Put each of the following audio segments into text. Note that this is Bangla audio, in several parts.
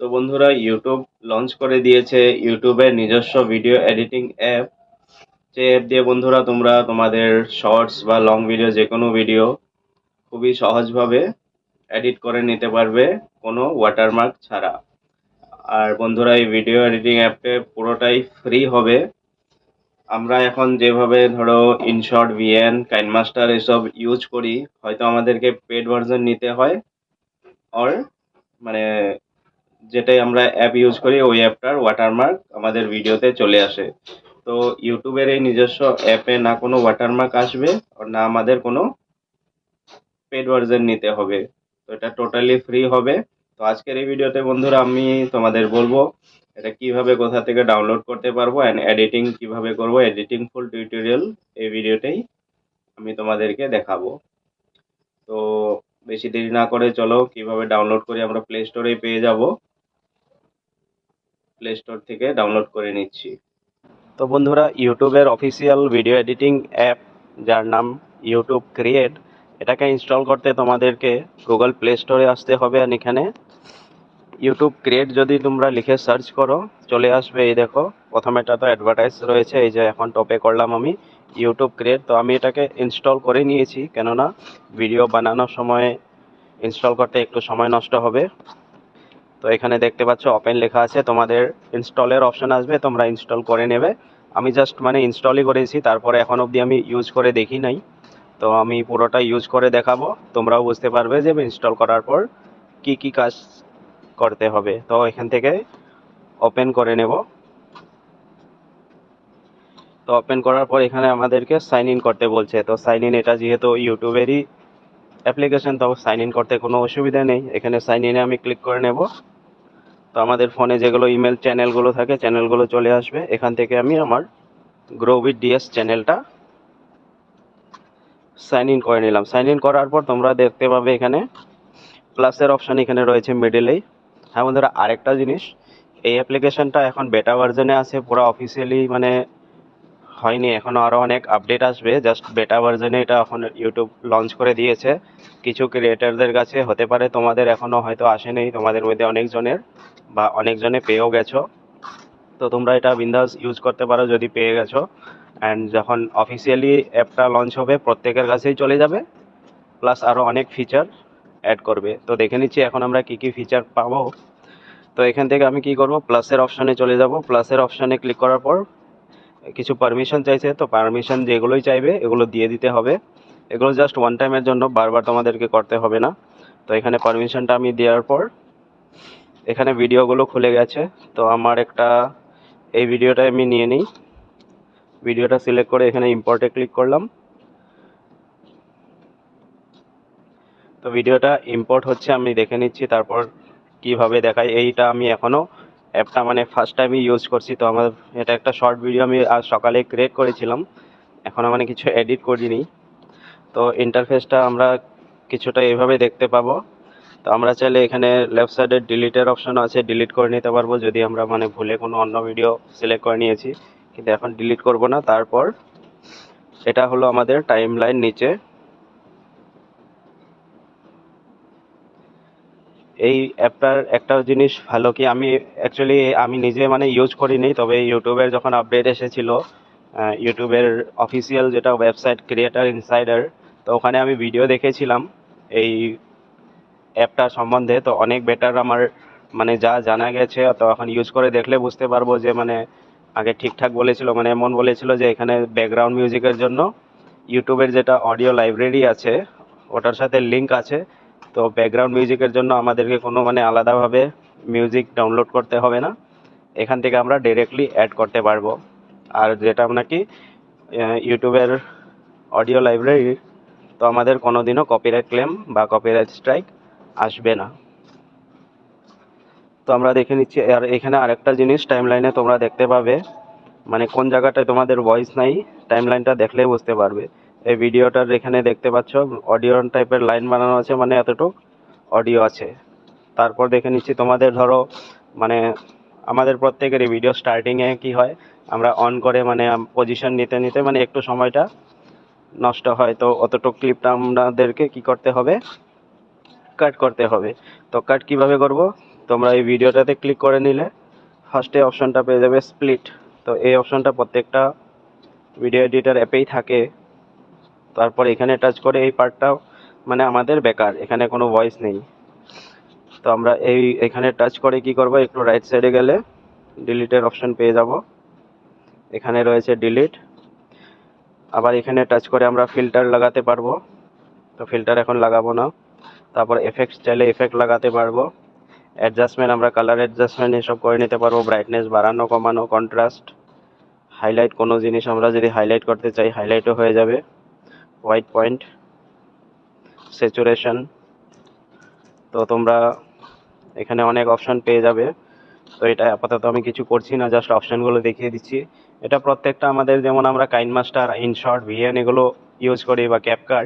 তো বন্ধুরা, ইউটিউব লঞ্চ করে দিয়েছে ইউটিউবের নিজস্ব ভিডিও এডিটিং অ্যাপ। যে অ্যাপ দিয়ে বন্ধুরা তোমরা তোমাদের শর্টস বা লং ভিডিও, যে কোনো ভিডিও খুবই সহজভাবে এডিট করে নিতে পারবে কোনো ওয়াটারমার্ক ছাড়া। আর বন্ধুরা, এই ভিডিও এডিটিং অ্যাপে পুরোটাই ফ্রি হবে। আমরা এখন যেভাবে ধরো ইনশর্ট, ভিএন, কাইনমাস্টার এসব ইউজ করি, হয়তো আমাদেরকে পেড ভার্সন নিতে হয়। আর মানে যেটাই আমরা অ্যাপ ইউজ করি ওই অ্যাপটার ওয়াটারমার্ক আমাদের ভিডিওতে চলে আসে। তো ইউটিউবের এই নিজস্ব অ্যাপে না কোনো ওয়াটারমার্ক আসবে, আর না আমাদের কোনো পেড ভার্সন নিতে হবে। তো এটা টোটালি ফ্রি হবে। তো আজকের এই ভিডিওতে বন্ধুরা আমি তোমাদের বলবো এটা কিভাবে, কোথা থেকে ডাউনলোড করতে পারবো, অ্যান্ড এডিটিং কিভাবে করবো, এডিটিং ফুল টিউটোরিয়াল এই ভিডিওতেই আমি তোমাদেরকে দেখাবো। তো বেশি দেরি না করে চলো কিভাবে ডাউনলোড করি, আমরা প্লে স্টোরেই পেয়ে যাব। প্লে স্টোর থেকে ডাউনলোড করে নিচ্ছি। তো বন্ধুরা, ইউটিউবের অফিসিয়াল ভিডিও এডিটিং অ্যাপ, যার নাম ইউটিউব ক্রিয়েট, এটাকে ইনস্টল করতে তোমাদেরকে গুগল প্লে স্টোরে আসতে হবে। আর এখানে ইউটিউব ক্রিয়েট যদি তোমরা লিখে সার্চ করো, চলে আসবে। এই দেখো, প্রথমে এটা তো অ্যাডভার্টাইজ রয়েছে, এই যে এখন টপে করলাম আমি ইউটিউব ক্রিয়েট। তো আমি এটাকে ইনস্টল করে নিয়েছি, কেননা ভিডিও বানানোর সময় ইনস্টল করতে একটু সময় নষ্ট হবে। তো এখানে দেখতে পাচ্ছ ওপেন লেখা আছে, তোমাদের ইনস্টলের অপশন আসবে, তোমরা ইনস্টল করে নেবে। আমি জাস্ট ইনস্টলই করেছি, তারপরে এখন অবধি আমি ইউজ করে দেখি নাই। তো আমি পুরোটা ইউজ করে দেখাবো, তোমরাও বুঝতে পারবে যে ইনস্টল করার পর কি কি কাজ করতে হবে। তো এখান থেকে ওপেন করে নেব। তো ওপেন করার পর এখানে আমাদেরকে সাইন ইন করতে বলছে। তো সাইন ইন, এটা যেহেতু ইউটিউবেরই অ্যাপ্লিকেশন, তো সাইন ইন করতে কোনো অসুবিধা নেই। এখানে সাইন ইনে আমি ক্লিক করে নেব। তো আমাদের ফোনে যেগুলো ইমেল চ্যানেলগুলো থাকে, চ্যানেলগুলো চলে আসবে। এখান থেকে আমি আমার গ্রো উইথ ডিএস চ্যানেলটা সাইন ইন করে নিলাম। সাইন ইন করার পর তোমরা দেখতে পাবে এখানে প্লাসের অপশান এখানে রয়েছে মিডলেই। হ্যাঁ বন্ধুরা, আরেকটা জিনিস, এই অ্যাপ্লিকেশনটা এখন বেটা ভার্জনে আছে, পুরো অফিসিয়ালি হয়নি এখনো, আরও অনেক আপডেট আসবে। জাস্ট বেটা ভার্জনে এটা এখন ইউটিউব লঞ্চ করে দিয়েছে। কিছু ক্রিয়েটারদের কাছে হতে পারে তোমাদের এখনো হয়তো আসেনি, তোমাদের মধ্যে অনেকজনের বা অনেকজনে পেয়েও গেছো। তো তোমরা এটা বিন্দাস ইউজ করতে পারো যদি পেয়ে গেছো। অ্যান্ড যখন অফিসিয়ালি অ্যাপটা লঞ্চ হবে প্রত্যেকের কাছেই চলে যাবে, প্লাস আরও অনেক ফিচার অ্যাড করবে। তো দেখে নিচ্ছি এখন আমরা কি কি ফিচার পাবো। তো এখান থেকে আমি কি করব, প্লাসের অপশানে চলে যাব। প্লাসের অপশানে ক্লিক করার পর কিছু পারমিশন চাইছে, তো পারমিশন যেগুলোই চাইবে এগুলো দিয়ে দিতে হবে। এগুলো জাস্ট ওয়ান টাইমের জন্য, বারবার তোমাদেরকে করতে হবে না। তো এখানে পারমিশনটা আমি দেওয়ার পর এখানে ভিডিওগুলো খুলে গেছে। তো আমার একটা এই ভিডিওটা আমি নিয়ে নিই। ভিডিওটা সিলেক্ট করে এখানে ইম্পোর্টে ক্লিক করলাম। তো ভিডিওটা ইম্পোর্ট হচ্ছে, আমি দেখে নিচ্ছি তারপর কিভাবে দেখায়। এইটা আমি এখনও অ্যাপটা ফার্স্ট টাইমই ইউজ করছি। তো আমার এটা একটা শর্ট ভিডিও আমি আজ সকালে ক্রিয়েট করেছিলাম, এখনও কিছু এডিট করিনি। তো ইন্টারফেসটা আমরা কিছুটা এইভাবে দেখতে পাবো। তো আমরা চাইলে এখানে লেফট সাইডে ডিলিটের অপশন আছে, ডিলিট করে নিতে পারবো যদি আমরা ভুলে কোনো অন্য ভিডিও সিলেক্ট করে নিয়েছি, কিন্তু এখন ডিলিট করব না। তারপর এটা হলো আমাদের টাইম লাইন নিচে। এই অ্যাপটার একটা জিনিস ভালো কি, আমি নিজে ইউজ করিনি, তবে ইউটিউবের যখন আপডেট এসেছিল, ইউটিউবের অফিসিয়াল যেটা ওয়েবসাইট ক্রিয়েটার ইনসাইডার, তো ওখানে আমি ভিডিও দেখেছিলাম এই অ্যাপটার সম্বন্ধে। তো অনেক বেটার আমার যা জানা গেছে। তো এখন ইউজ করে দেখলে বুঝতে পারবো যে আগে ঠিকঠাক বলেছিল, এমন বলেছিল যে এখানে ব্যাকগ্রাউন্ড মিউজিকের জন্য ইউটিউবের যেটা অডিও লাইব্রেরি আছে ওটার সাথে লিঙ্ক আছে। তো ব্যাকগ্রাউন্ড মিউজিকের জন্য আমাদেরকে কোনো আলাদাভাবে মিউজিক ডাউনলোড করতে হবে না, এখান থেকে আমরা ডিরেক্টলি অ্যাড করতে পারবো। আর যেটা ইউটিউবের অডিও লাইব্রেরি, তো আমাদের কোনোদিনও কপিরাইট ক্লেম বা কপিরাইট স্ট্রাইক আসবে না। তো আমরা দেখে নিচ্ছি। আর এখানে আরেকটা জিনিস, টাইম লাইনে তোমরা দেখতে পাবে কোন জায়গাটায় তোমাদের ভয়েস নাই, টাইম লাইনটা দেখলেই বুঝতে পারবে। এই ভিডিওটার এখানে দেখতে পাচ্ছ অডিও টাইপের লাইন বানানো আছে, এতটুকু অডিও আছে। তারপর দেখে নিচ্ছি তোমাদের ধরো আমাদের প্রত্যেকেরই ভিডিও স্টার্টিংয়ে কি হয়, আমরা অন করে পজিশন নিতে নিতে একটু সময়টা নষ্ট হয়। তো অতটুকু ক্লিপটা আমাদেরকে কি করতে হবে, কাট করতে হবে। তো কাট কিভাবে করব, তোমরা এই ভিডিওটাতে ক্লিক করে নিলে ফার্স্টে অপশনটা পেয়ে যাবে স্প্লিট। তো এই অপশনটা প্রত্যেকটা ভিডিও এডিটর অ্যাপেই থাকে। তারপর এখানে টাচ করে এই পার্টটাও মানে আমাদের বেকার, এখানে কোনো ভয়েস নেই। তো আমরা এখানে টাচ করে কি করব, একটু রাইট সাইডে গেলে ডিলিটের অপশন পেয়ে যাব। এখানে রয়েছে ডিলিট। আবার এখানে টাচ করে আমরা ফিল্টার লাগাতে পারবো, তো ফিল্টার এখন লাগাবো না। তারপর এফেক্টস চাইলে এফেক্ট লাগাতে পারবো। অ্যাডজাস্টমেন্ট আমরা কালার অ্যাডজাস্টমেন্ট এসব করে নিতে পারবো, ব্রাইটনেস বাড়ানো কমানো, কন্ট্রাস্ট, হাইলাইট, কোনো জিনিস আমরা যদি হাইলাইট করতে চাই হাইলাইটও হয়ে যাবে, হোয়াইট পয়েন্ট, স্যাচুরেশন। তো তোমরা এখানে অনেক অপশন পেয়ে যাবে। তো এটা আপাতত আমি কিছু করছি না, জাস্ট অপশনগুলো দেখিয়ে দিচ্ছি। এটা প্রত্যেকটা আমাদের, যেমন আমরা কাইনমাস্টার, ইনশর্ট, ভিএন এগুলো ইউজ করি বা ক্যাপকাট,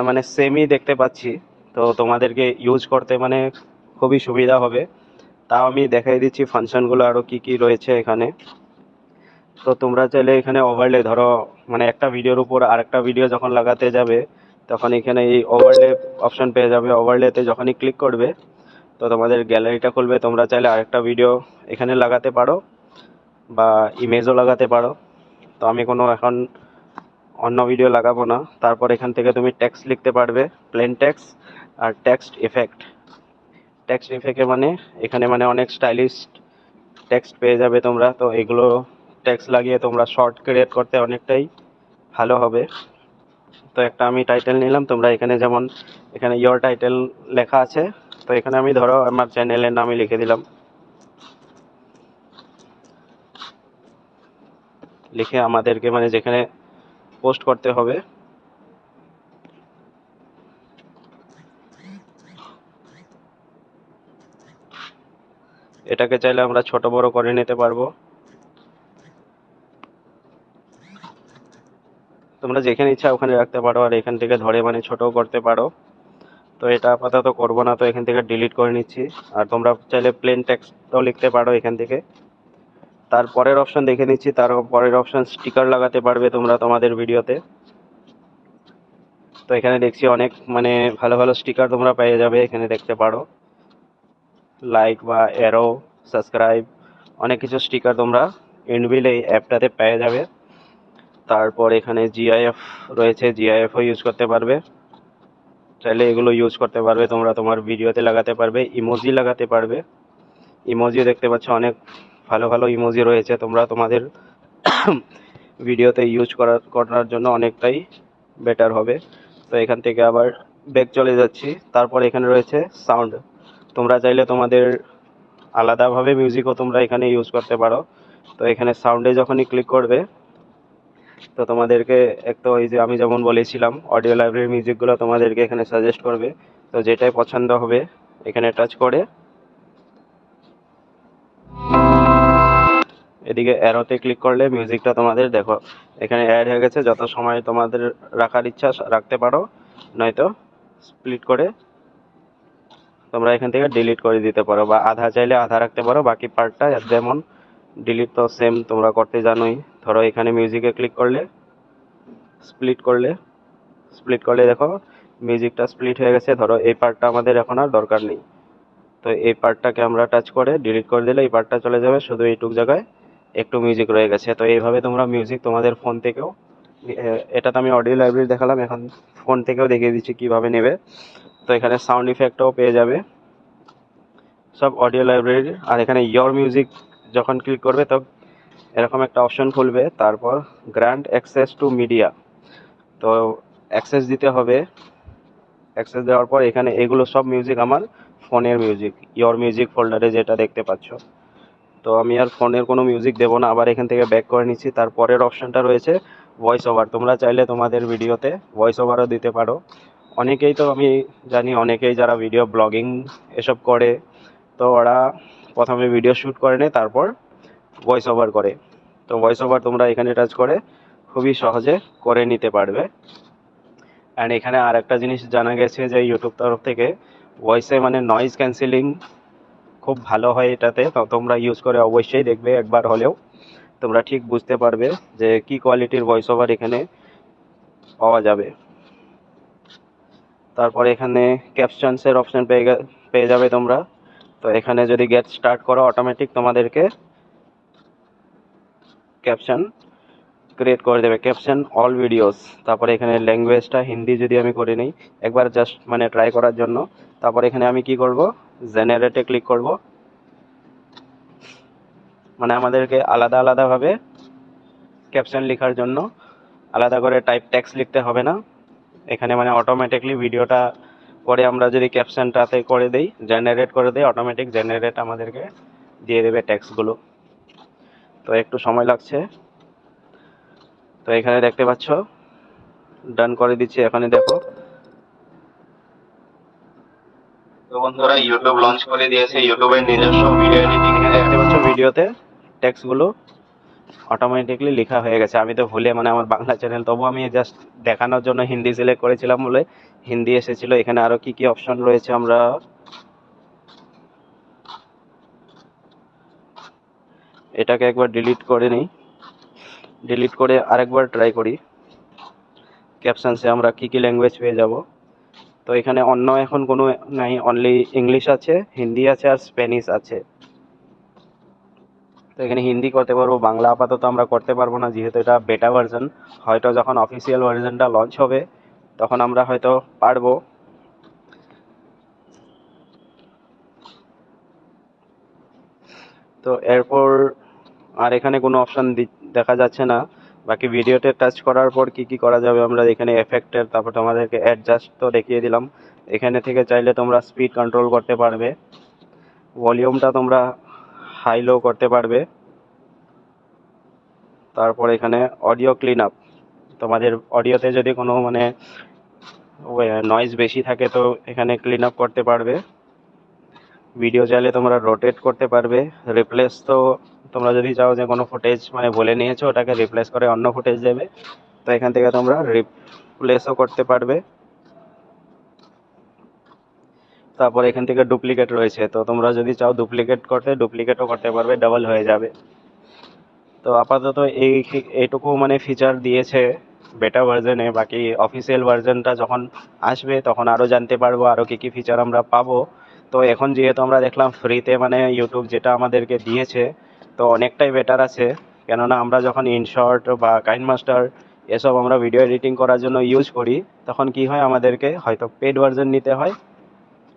মানে সেমই দেখতে পাচ্ছি। তো তোমাদেরকে ইউজ করতে মানে খুবই সুবিধা হবে। তাও আমি দেখাই দিচ্ছি ফাংশনগুলো আরও কি কি রয়েছে এখানে। তো তোমরা চাইলে এখানে ওভারলে, ধরো মানে একটা ভিডিওর উপর আরেকটা ভিডিও যখন লাগাতে যাবে তখন এখানে এই ওভারলে অপশন পেয়ে যাবে। ওভারলেতে যখনই ক্লিক করবে তো তোমাদের গ্যালারিটা খুলবে, তোমরা চাইলে আরেকটা ভিডিও এখানে লাগাতে পারো বা ইমেজও লাগাতে পারো। তো আমি কোনো এখন অন্য ভিডিও লাগাবো না। তারপর এখান থেকে তুমি টেক্সট লিখতে পারবে, প্লেন টেক্সট আর টেক্সট ইফেক্ট। টেক্সট ইফেক্টে মানে এখানে মানে অনেক স্টাইলিশ টেক্সট পেয়ে যাবে তোমরা। তো এগুলো টেক্সট লাগিয়ে তোমরা শর্ট ক্রিয়েট করতে অনেকটাই ভালো হবে। তো একটা আমি টাইটেল নিলাম, তোমরা এখানে যেমন এখানে ইয়োর টাইটেল লেখা আছে, তো এখানে আমি ধরো আমার চ্যানেলের নামই লিখে দিলাম। লিখে আমাদেরকে মানে যেখানে পোস্ট করতে হবে এটাকে চাইলে আমরা ছোট বড় করে নিতে পারবো। তোমরা যেখানে ইচ্ছা ওখানে রাখতে পারো, আর এখান থেকে ধরে মানে ছোটও করতে পারো। তো এটা আপাতত করবো না, তো এখান থেকে ডিলিট করে নিচ্ছি। আর তোমরা চাইলে প্লেন টেক্সটও লিখতে পারো এখান থেকে। তারপরের অপশন দেখে নিচ্ছি, তার পরের অপশন স্টিকার লাগাতে পারবে তোমরা তোমাদের ভিডিওতে। তো এখানে দেখছি অনেক মানে ভালো ভালো স্টিকার তোমরা পেয়ে যাবে, এখানে দেখতে পারো লাইক বা অ্যারো, সাবস্ক্রাইব, অনেক কিছু স্টিকার তোমরা ইনবিল্ট এই অ্যাপটাতে পেয়ে যাবে। তারপর এখানে জিআইএফ রয়েছে, জিআইএফও ইউজ করতে পারবে, চাইলে এগুলো ইউজ করতে পারবে তোমরা তোমার ভিডিওতে লাগাতে পারবে। ইমোজি লাগাতে পারবে, ইমোজিও দেখতে পাচ্ছ অনেক ভালো ভালো ইমোজি রয়েছে, তোমরা তোমাদের ভিডিওতে ইউজ করার জন্য অনেকটাই বেটার হবে। তো এখান থেকে আবার ব্যাক চলে যাচ্ছি। তারপর এখানে রয়েছে সাউন্ড, তোমরা চাইলে তোমাদের আলাদাভাবে মিউজিকও তোমরা এখানে ইউজ করতে পারো। তো এখানে সাউন্ডে যখনই ক্লিক করবে তো তোমাদেরকে এক তো এই যে আমি যেমন বলেছিলাম অডিও লাইব্রেরির মিউজিকগুলো তোমাদেরকে এখানে সাজেস্ট করবে। তো যেটাই পছন্দ হবে এখানে টাচ করে এদিকে অ্যারোতে ক্লিক করলে মিউজিকটা তোমাদের দেখো এখানে অ্যাড হয়ে গেছে। যত সময় তোমাদের রাখার ইচ্ছা রাখতে পারো, নয়তো স্প্লিট করে তোমরা এখান থেকে ডিলিট করে দিতে পারো, বা আধা চাইলে আধা রাখতে পারো, বাকি পার্টটা যেমন ডিলিট তো সেম তোমরা করতে জানোই। ধরো এখানে মিউজিকে ক্লিক করলে স্প্লিট করলে দেখো মিউজিকটা স্প্লিট হয়ে গেছে। ধরো এই পার্টটা আমাদের এখন আর দরকার নেই, তো এই পার্টটাকে আমরা টাচ করে ডিলিট করে দিলে এই পার্টটা চলে যাবে, শুধু এইটুক জায়গায় একটু মিউজিক রয়ে গেছে। তো এইভাবে তোমরা মিউজিক তোমাদের ফোন থেকেও, এটা তো আমি অডিও লাইব্রেরি দেখালাম, এখন ফোন থেকেও দেখিয়ে দিচ্ছি কিভাবে নেবে। তো এখানে সাউন্ড ইফেক্টও পেয়ে যাবে সব অডিও লাইব্রেরির। আর এখানে ইয়োর মিউজিক যখন ক্লিক করবে তো এরকম একটা অপশন খুলবে, তারপর গ্র্যান্ট অ্যাক্সেস টু মিডিয়া। তো অ্যাক্সেস দিতে হবে, অ্যাক্সেস দেওয়ার পর এখানে এগুলো সব মিউজিক আমার ফোনের মিউজিক, ইয়োর মিউজিক ফোল্ডারে যেটা দেখতে পাচ্ছ। তো আমি আর ফোনের কোনো মিউজিক দেবো না, আবার এখান থেকে ব্যাক করে নিচ্ছি। তারপরের অপশনটা রয়েছে ভয়েস ওভার, তোমরা চাইলে তোমাদের ভিডিওতে ভয়েস ওভারও দিতে পারো। অনেকেই তো আমি জানি অনেকেই যারা ভিডিও ব্লগিং এসব করে, তো ওরা প্রথমে ভিডিও শ্যুট করে নেয় তারপর ভয়েস ওভার করে। তো ভয়েস ওভার তোমরা এখানে টাচ করে খুবই সহজে করে নিতে পারবে। অ্যান্ড এখানে আর একটা জিনিস জানা গেছে যে ইউটিউব তরফ থেকে ভয়েসে মানে নয়েজ ক্যান্সেলিং খুব ভালো হয় এটাতে। তো তোমরা ইউজ করে অবশ্যই দেখবে একবার হলেও, তোমরা ঠিক বুঝতে পারবে যে কি কোয়ালিটির ভয়েস ওভার এখানে পাওয়া যাবে। তারপরে এখানে ক্যাপশনসের অপশন পেয়ে যাবে তোমরা। তো এখানে যদি গেট স্টার্ট করো অটোমেটিক তোমাদেরকে ক্যাপশন ক্রিয়েট করে দেবে, ক্যাপশন অল ভিডিওস। তারপরে এখানে ল্যাঙ্গুয়েজটা হিন্দি যদি আমি করে নিই একবার জাস্ট মানে ট্রাই করার জন্য। তারপরে এখানে আমি কি করব, জেনারেটে ক্লিক করব। মানে আমাদেরকে আলাদা আলাদাভাবে ক্যাপশন লেখার জন্য আলাদা করে টাইপ টেক্সট লিখতে হবে না। এখানে মানে অটোমেটিকলি ভিডিওটা পরে আমরা যদি ক্যাপশনটাতে করে দেই, জেনারেট করে দেই, অটোমেটিক জেনারেট আমাদেরকে দিয়ে দেবে টেক্সটগুলো। তো একটু সময় লাগছে। তো এখানে দেখতে পাচ্ছ ডান করে দিচ্ছি, এখানে দেখো। তো বন্ধুরা ইউটিউব লঞ্চ করে দিয়েছে ইউটিউবের নিজস্ব ভিডিও এডিটিং। এখানে দেখতে পাচ্ছ ভিডিওতে টেক্সটগুলো অটোমেটিকলি লেখা হয়ে গেছে। আমি তো ভুলে মানে আমার বাংলা চ্যানেল, তবু আমি জাস্ট দেখানোর জন্য হিন্দি সিলেক্ট করেছিলাম বলে হিন্দি এসেছিল। এখানে আরো কি কি অপশন রয়েছে আমরা এটাকে একবার ডিলিট করে নিই, ডিলিট করে আরেকবার ট্রাই করি। ক্যাপশনসে আমরা কি কি ল্যাঙ্গুয়েজ পেয়ে যাব। তো এখানে অন্য এখন কোনো নাই, অনলি ইংলিশ আছে, হিন্দি আছে আর স্প্যানিশ আছে। তো এখানে হিন্দি করতে পারবো, বাংলা আপাতত আমরা করতে পারবো না যেহেতু এটা বেটা ভার্সন। হয়তো যখন অফিসিয়াল ভার্সনটা লঞ্চ হবে তখন আমরা হয়তো পারবো। তো এরপর আর এখানে কোনো অপশন দেখা যাচ্ছে না। বাকি ভিডিওতে টাচ করার পর কি কি করা যাবে আমরা এখানে এফেক্টের, তারপর তোমাদেরকে অ্যাডজাস্ট তো দেখিয়ে দিলাম। এখানে থেকে চাইলে তোমরা স্পিড কন্ট্রোল করতে পারবে, ভলিউমটা তোমরা হাই লো করতে পারবে। তারপর এখানে অডিও ক্লিন আপ, তোমাদের অডিওতে যদি কোনো মানে নয়েজ বেশি থাকে তো এখানে ক্লিন আপ করতে পারবে। ভিডিও চাইলে তোমরা রোটেট করতে পারবে। রিপ্লেস তো তোমরা যদি চাও যে কোনো ফুটেজ মানে বলে নিয়েছো ওটাকে রিপ্লেস করে অন্য ফুটেজ দেবে, তো এখান থেকে তোমরা রিপ্লেসও করতে পারবে। তারপর এখান থেকে ডুপ্লিকেট রয়েছে, তো তোমরা যদি চাও ডুপ্লিকেট করতে ডুপ্লিকেটও করতে পারবে, ডাবল হয়ে যাবে। তো আপাতত এইটুকু মানে ফিচার দিয়েছে বেটা ভার্জনে। বাকি অফিসিয়াল ভার্জনটা যখন আসবে তখন আরও জানতে পারবো আরও কী কী ফিচার আমরা পাবো। তো এখন যেহেতু আমরা দেখলাম ফ্রিতে মানে ইউটিউব যেটা আমাদেরকে দিয়েছে তো অনেকটাই বেটার আছে। কেননা আমরা যখন ইনশর্ট বা কাইনমাস্টার এসব আমরা ভিডিও এডিটিং করার জন্য ইউজ করি তখন কি হয় আমাদেরকে হয়তো পেড ভার্জন নিতে হয়,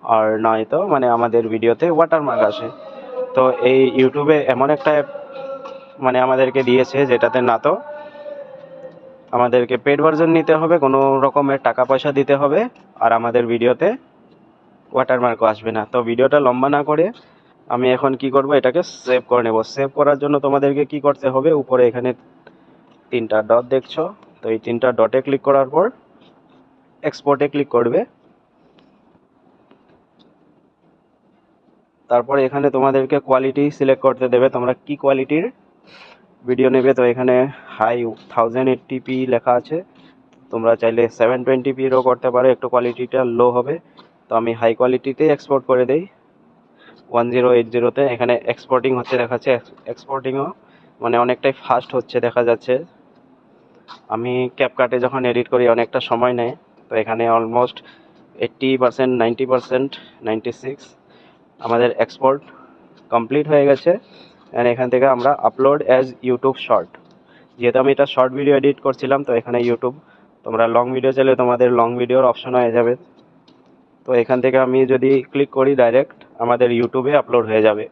আর নয়তো মানে আমাদের ভিডিওতে ওয়াটারমার্ক আসে। তো এই ইউটিউবে এমন একটা অ্যাপ মানে আমাদেরকে দিয়েছে যেটাতে না তো আমাদেরকে পেড ভার্জন নিতে হবে, কোনো রকমের টাকা পয়সা দিতে হবে, আর আমাদের ভিডিওতে ওয়াটারমার্কও আসবে না। তো ভিডিওটা লম্বা না করে আমি এখন কি করব, এটাকে সেভ করে নেব। সেভ করার জন্য তোমাদেরকে কি করতে হবে, উপরে এখানে তিনটা ডট দেখছো, তো এই তিনটা ডটে ক্লিক করার পর এক্সপোর্টে ক্লিক করবে। তারপরে এখানে তোমাদেরকে কোয়ালিটি সিলেক্ট করতে দেবে, তোমরা কি কোয়ালিটির ভিডিও নেবে। তো এখানে হাই 1080p লেখা আছে, তোমরা চাইলে 720pরও করতে পারো, একটু কোয়ালিটিটা লো হবে। তো আমি হাই কোয়ালিটিতে এক্সপোর্ট করে দেই 1080তে। এখানে এক্সপোর্টিং হচ্ছে দেখাচ্ছে, এক্সপোর্টিংও মানে অনেকটাই ফাস্ট হচ্ছে দেখা যাচ্ছে। আমি ক্যাপকাটে যখন এডিট করি অনেকটা সময় নেয়, তো এখানে অলমোস্ট 80%, 90%, 96 আমাদের এক্সপোর্ট কমপ্লিট হয়ে গেছে। অ্যান্ড এখান থেকে আমরা আপলোড অ্যাজ ইউটিউব শর্ট, যেহেতু আমি এটা শর্ট ভিডিও এডিট করছিলাম তো এখানে ইউটিউব, তোমরা লং ভিডিও চাইলে তোমাদের লং ভিডিওর অপশন হয়ে যাবে। তো এখান থেকে আমি যদি ক্লিক করি ডাইরেক্ট আমাদের ইউটিউবে আপলোড হয়ে যাবে।